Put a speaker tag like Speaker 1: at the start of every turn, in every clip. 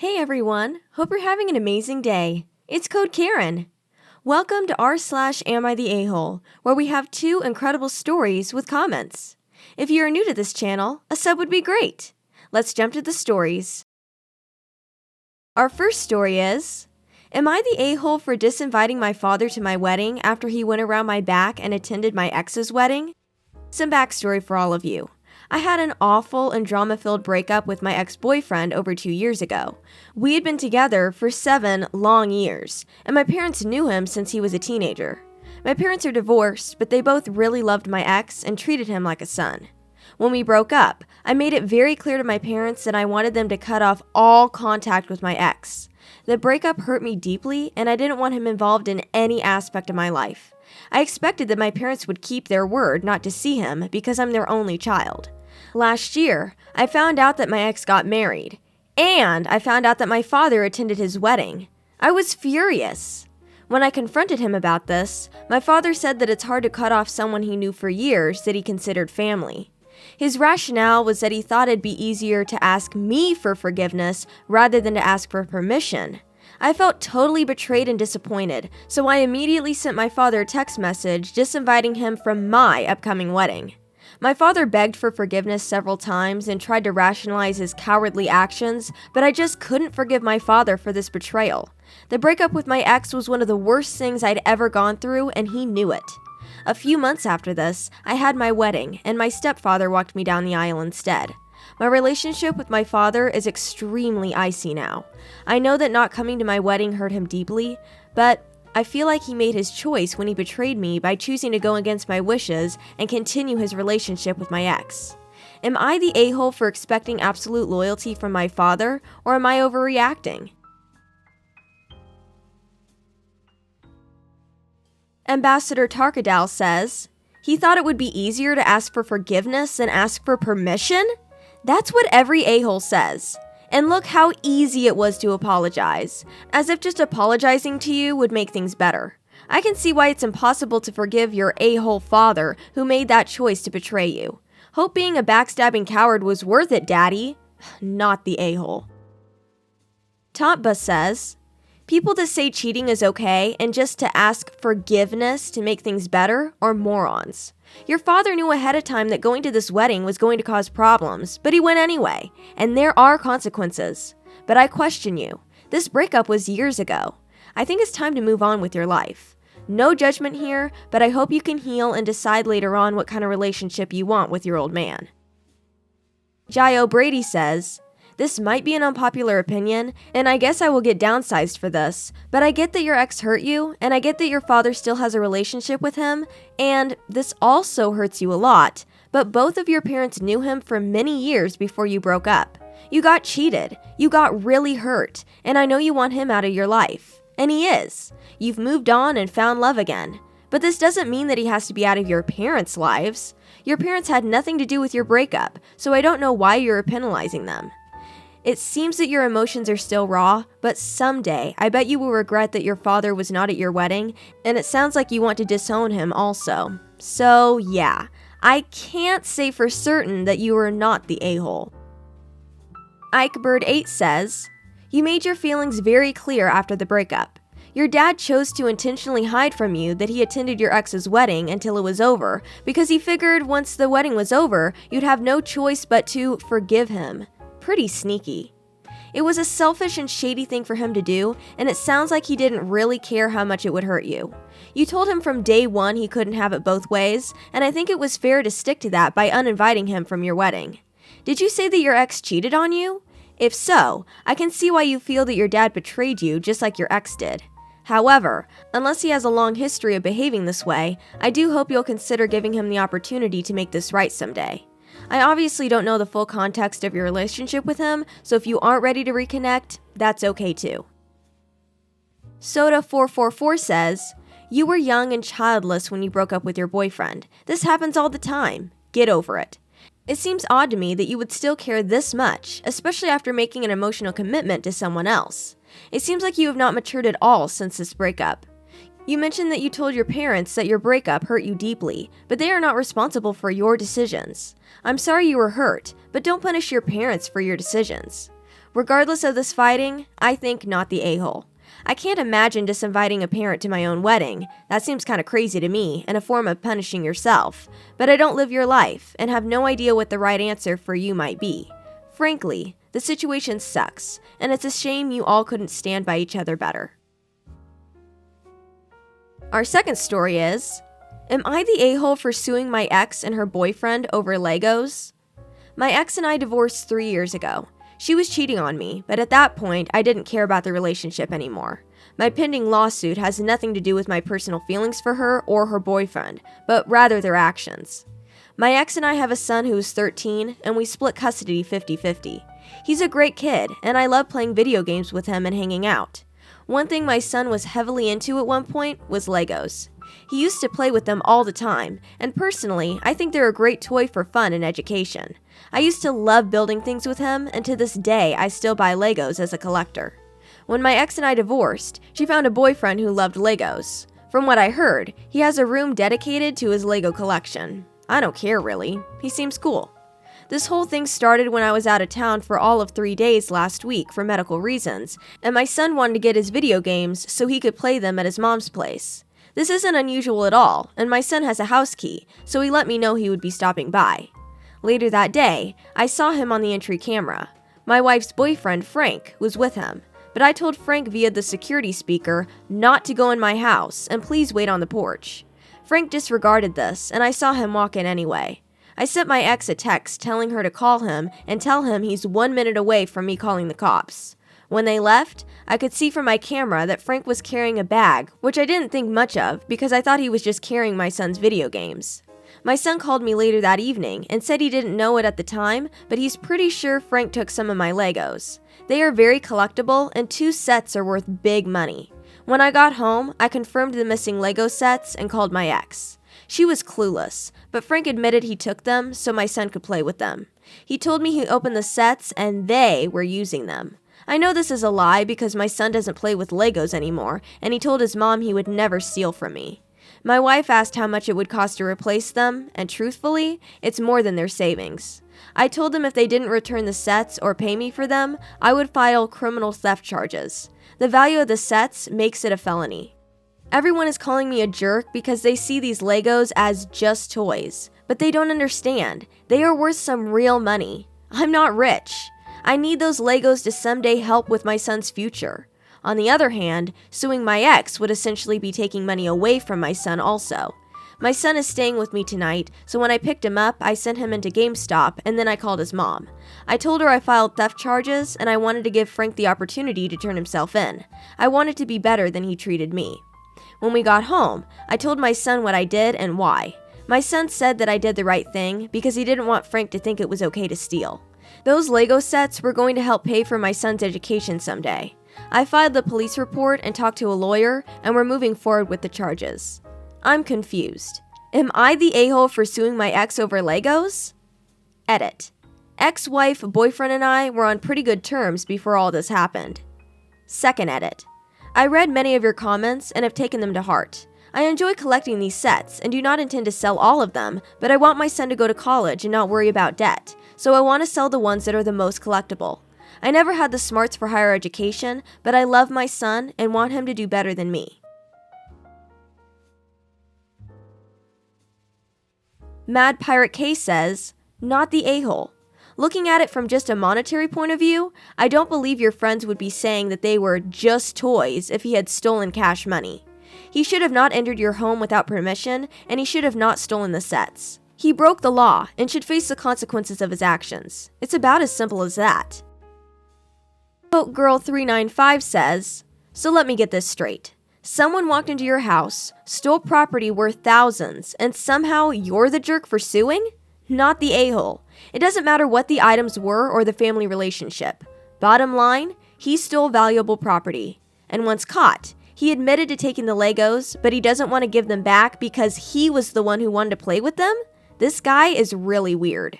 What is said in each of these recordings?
Speaker 1: Hey everyone, hope you're having an amazing day. It's Code Karen. Welcome to r/Am I the A-hole, where we have two incredible stories with comments. If you are new to this channel, a sub would be great. Let's jump to the stories. Our first story is, am I the a-hole for disinviting my father to my wedding after he went around my back and attended my ex's wedding? Some backstory for all of you. I had an awful and drama-filled breakup with my ex-boyfriend over 2 years ago. We had been together for 7 long years, and my parents knew him since he was a teenager. My parents are divorced, but they both really loved my ex and treated him like a son. When we broke up, I made it very clear to my parents that I wanted them to cut off all contact with my ex. The breakup hurt me deeply, and I didn't want him involved in any aspect of my life. I expected that my parents would keep their word not to see him because I'm their only child. Last year, I found out that my ex got married, and I found out that my father attended his wedding. I was furious. When I confronted him about this, my father said that it's hard to cut off someone he knew for years that he considered family. His rationale was that he thought it'd be easier to ask me for forgiveness rather than to ask for permission. I felt totally betrayed and disappointed, so I immediately sent my father a text message disinviting him from my upcoming wedding. My father begged for forgiveness several times and tried to rationalize his cowardly actions, but I just couldn't forgive my father for this betrayal. The breakup with my ex was one of the worst things I'd ever gone through, and he knew it. A few months after this, I had my wedding, and my stepfather walked me down the aisle instead. My relationship with my father is extremely icy now. I know that not coming to my wedding hurt him deeply, but I feel like he made his choice when he betrayed me by choosing to go against my wishes and continue his relationship with my ex. Am I the a-hole for expecting absolute loyalty from my father, or am I overreacting? Ambassador Tarkadal says, he thought it would be easier to ask for forgiveness than ask for permission? That's what every a-hole says. And look how easy it was to apologize, as if just apologizing to you would make things better. I can see why it's impossible to forgive your a-hole father who made that choice to betray you. Hope being a backstabbing coward was worth it, Daddy. Not the a-hole. Topba says, people that say cheating is okay and just to ask forgiveness to make things better are morons. Your father knew ahead of time that going to this wedding was going to cause problems, but he went anyway, and there are consequences. But I question you. This breakup was years ago. I think it's time to move on with your life. No judgment here, but I hope you can heal and decide later on what kind of relationship you want with your old man. Jayo Brady says, this might be an unpopular opinion, and I guess I will get downsized for this, but I get that your ex hurt you, and I get that your father still has a relationship with him, and this also hurts you a lot, but both of your parents knew him for many years before you broke up. You got cheated, you got really hurt, and I know you want him out of your life. And he is. You've moved on and found love again. But this doesn't mean that he has to be out of your parents' lives. Your parents had nothing to do with your breakup, so I don't know why you're penalizing them. It seems that your emotions are still raw, but someday I bet you will regret that your father was not at your wedding, and it sounds like you want to disown him also. So yeah, I can't say for certain that you are not the a-hole. IkeBird8 says, you made your feelings very clear after the breakup. Your dad chose to intentionally hide from you that he attended your ex's wedding until it was over, because he figured once the wedding was over, you'd have no choice but to forgive him. Pretty sneaky. It was a selfish and shady thing for him to do, and it sounds like he didn't really care how much it would hurt you. You told him from day one he couldn't have it both ways, and I think it was fair to stick to that by uninviting him from your wedding. Did you say that your ex cheated on you? If so, I can see why you feel that your dad betrayed you just like your ex did. However, unless he has a long history of behaving this way, I do hope you'll consider giving him the opportunity to make this right someday. I obviously don't know the full context of your relationship with him, so if you aren't ready to reconnect, that's okay too. Soda444 says, you were young and childless when you broke up with your boyfriend. This happens all the time. Get over it. It seems odd to me that you would still care this much, especially after making an emotional commitment to someone else. It seems like you have not matured at all since this breakup. You mentioned that you told your parents that your breakup hurt you deeply, but they are not responsible for your decisions. I'm sorry you were hurt, but don't punish your parents for your decisions. Regardless of this fighting, I think not the a-hole. I can't imagine disinviting a parent to my own wedding. That seems kind of crazy to me and a form of punishing yourself. But I don't live your life and have no idea what the right answer for you might be. Frankly, the situation sucks, and it's a shame you all couldn't stand by each other better. Our second story is, am I the a-hole for suing my ex and her boyfriend over Legos? My ex and I divorced 3 years ago. She was cheating on me, but at that point, I didn't care about the relationship anymore. My pending lawsuit has nothing to do with my personal feelings for her or her boyfriend, but rather their actions. My ex and I have a son who is 13, and we split custody 50-50. He's a great kid, and I love playing video games with him and hanging out. One thing my son was heavily into at one point was Legos. He used to play with them all the time, and personally, I think they're a great toy for fun and education. I used to love building things with him, and to this day, I still buy Legos as a collector. When my ex and I divorced, she found a boyfriend who loved Legos. From what I heard, he has a room dedicated to his Lego collection. I don't care really. He seems cool. This whole thing started when I was out of town for all of 3 days last week for medical reasons, and my son wanted to get his video games so he could play them at his mom's place. This isn't unusual at all, and my son has a house key, so he let me know he would be stopping by. Later that day, I saw him on the entry camera. My wife's boyfriend, Frank, was with him, but I told Frank via the security speaker not to go in my house and please wait on the porch. Frank disregarded this, and I saw him walk in anyway. I sent my ex a text telling her to call him and tell him he's 1 minute away from me calling the cops. When they left, I could see from my camera that Frank was carrying a bag, which I didn't think much of because I thought he was just carrying my son's video games. My son called me later that evening and said he didn't know it at the time, but he's pretty sure Frank took some of my Legos. They are very collectible and 2 sets are worth big money. When I got home, I confirmed the missing Lego sets and called my ex. She was clueless, but Frank admitted he took them so my son could play with them. He told me he opened the sets and they were using them. I know this is a lie because my son doesn't play with Legos anymore, and he told his mom he would never steal from me. My wife asked how much it would cost to replace them, and truthfully, it's more than their savings. I told them if they didn't return the sets or pay me for them, I would file criminal theft charges. The value of the sets makes it a felony. Everyone is calling me a jerk because they see these Legos as just toys, but they don't understand. They are worth some real money. I'm not rich. I need those Legos to someday help with my son's future. On the other hand, suing my ex would essentially be taking money away from my son also. My son is staying with me tonight, so when I picked him up, I sent him into GameStop and then I called his mom. I told her I filed theft charges and I wanted to give Frank the opportunity to turn himself in. I wanted to be better than he treated me. When we got home, I told my son what I did and why. My son said that I did the right thing because he didn't want Frank to think it was okay to steal. Those Lego sets were going to help pay for my son's education someday. I filed the police report and talked to a lawyer, and we're moving forward with the charges. I'm confused. Am I the a-hole for suing my ex over Legos? Edit. Ex-wife, boyfriend, and I were on pretty good terms before all this happened. Second edit. I read many of your comments and have taken them to heart. I enjoy collecting these sets and do not intend to sell all of them, but I want my son to go to college and not worry about debt, so I want to sell the ones that are the most collectible. I never had the smarts for higher education, but I love my son and want him to do better than me. Mad Pirate K says, not the a-hole. Looking at it from just a monetary point of view, I don't believe your friends would be saying that they were just toys if he had stolen cash money. He should have not entered your home without permission, and he should have not stolen the sets. He broke the law and should face the consequences of his actions. It's about as simple as that. Quote Girl 395 says, so let me get this straight. Someone walked into your house, stole property worth thousands, and somehow you're the jerk for suing? Not the a-hole. It doesn't matter what the items were or the family relationship. Bottom line, he stole valuable property. And once caught, he admitted to taking the Legos, but he doesn't want to give them back because he was the one who wanted to play with them? This guy is really weird.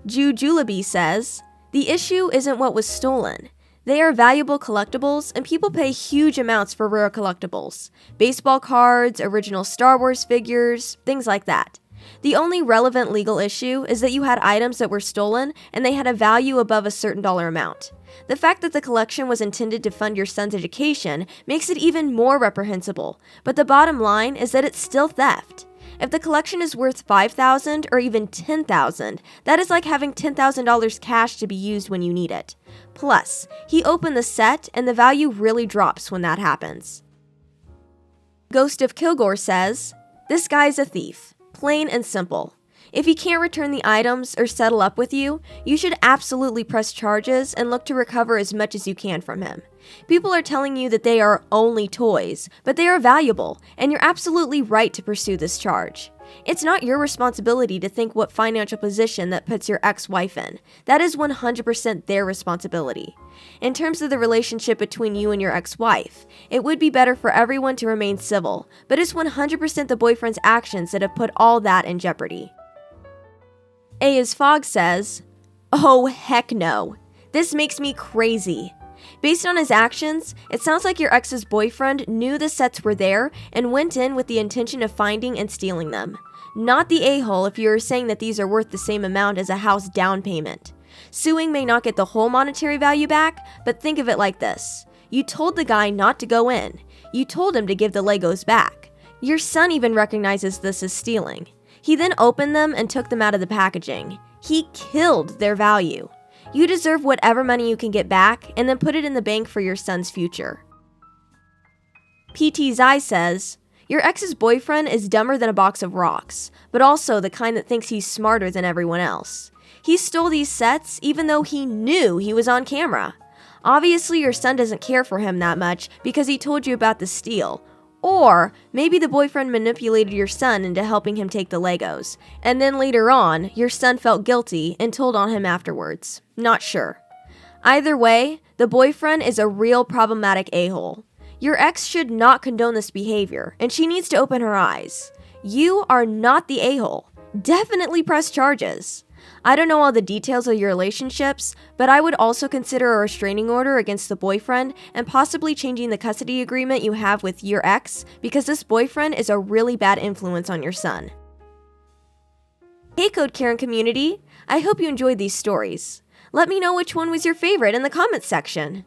Speaker 1: Julaby says, the issue isn't what was stolen. They are valuable collectibles, and people pay huge amounts for rare collectibles. Baseball cards, original Star Wars figures, things like that. The only relevant legal issue is that you had items that were stolen and they had a value above a certain dollar amount. The fact that the collection was intended to fund your son's education makes it even more reprehensible, but the bottom line is that it's still theft. If the collection is worth $5,000 or even $10,000, that is like having $10,000 cash to be used when you need it. Plus, he opened the set and the value really drops when that happens. Ghost of Kilgore says, "This guy's a thief. Plain and simple. If he can't return the items or settle up with you, you should absolutely press charges and look to recover as much as you can from him. People are telling you that they are only toys, but they are valuable, and you're absolutely right to pursue this charge. It's not your responsibility to think what financial position that puts your ex-wife in. That is 100% their responsibility. In terms of the relationship between you and your ex-wife, it would be better for everyone to remain civil, but it's 100% the boyfriend's actions that have put all that in jeopardy." A is Fog says, "Oh heck no. This makes me crazy. Based on his actions, it sounds like your ex's boyfriend knew the sets were there and went in with the intention of finding and stealing them. Not the a-hole if you are saying that these are worth the same amount as a house down payment. Suing may not get the whole monetary value back, but think of it like this. You told the guy not to go in. You told him to give the Legos back. Your son even recognizes this as stealing. He then opened them and took them out of the packaging. He killed their value. You deserve whatever money you can get back and then put it in the bank for your son's future." PT Zai says, "Your ex's boyfriend is dumber than a box of rocks, but also the kind that thinks he's smarter than everyone else. He stole these sets even though he knew he was on camera. Obviously your son doesn't care for him that much because he told you about the steal. Or maybe the boyfriend manipulated your son into helping him take the Legos, and then later on, your son felt guilty and told on him afterwards. Not sure. Either way, the boyfriend is a real problematic a-hole. Your ex should not condone this behavior, and she needs to open her eyes. You are not the a-hole. Definitely press charges. I don't know all the details of your relationships, but I would also consider a restraining order against the boyfriend and possibly changing the custody agreement you have with your ex because this boyfriend is a really bad influence on your son." Hey Code Karen community, I hope you enjoyed these stories. Let me know which one was your favorite in the comments section.